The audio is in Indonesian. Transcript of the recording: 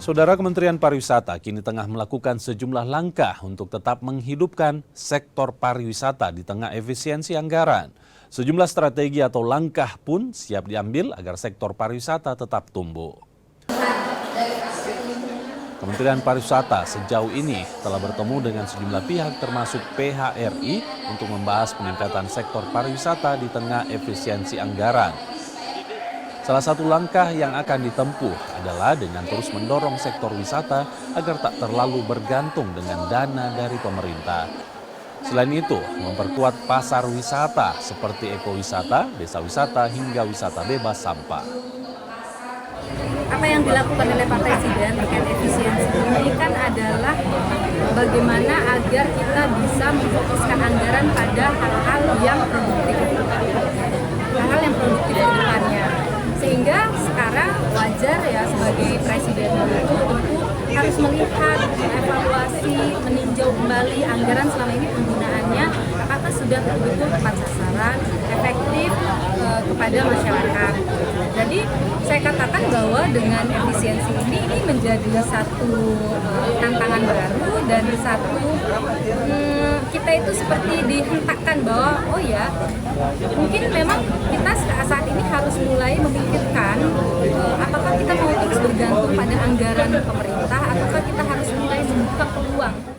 Saudara, Kementerian Pariwisata kini tengah melakukan sejumlah langkah untuk tetap menghidupkan sektor pariwisata di tengah efisiensi anggaran. Sejumlah strategi atau langkah pun siap diambil agar sektor pariwisata tetap tumbuh. Kementerian Pariwisata sejauh ini telah bertemu dengan sejumlah pihak termasuk PHRI untuk membahas peningkatan sektor pariwisata di tengah efisiensi anggaran. Salah satu langkah yang akan ditempuh adalah dengan terus mendorong sektor wisata agar tak terlalu bergantung dengan dana dari pemerintah. Selain itu, memperkuat pasar wisata seperti ekowisata, desa wisata, hingga wisata bebas sampah. Apa yang dilakukan oleh Pak Presiden terkait efisiensi ini kan adalah bagaimana agar kita bisa memfokuskan anggaran pada hal-hal yang produktif. Hal-hal yang produktif ke depannya. Sehingga sekarang wajar ya sebagai Presiden itu tentu harus melihat, evaluasi, meninjau kembali anggaran selama ini penggunaannya apakah sudah betul-betul tepat sasaran, efektif kepada masyarakat. Jadi saya katakan bahwa dengan efisiensi ini menjadi satu tantangan baru dan satu kita itu seperti dihentakkan bahwa oh ya mungkin memang kita saat ini harus mulai memikirkan apakah kita mau terus bergantung pada anggaran pemerintah ataukah kita harus mulai membuka peluang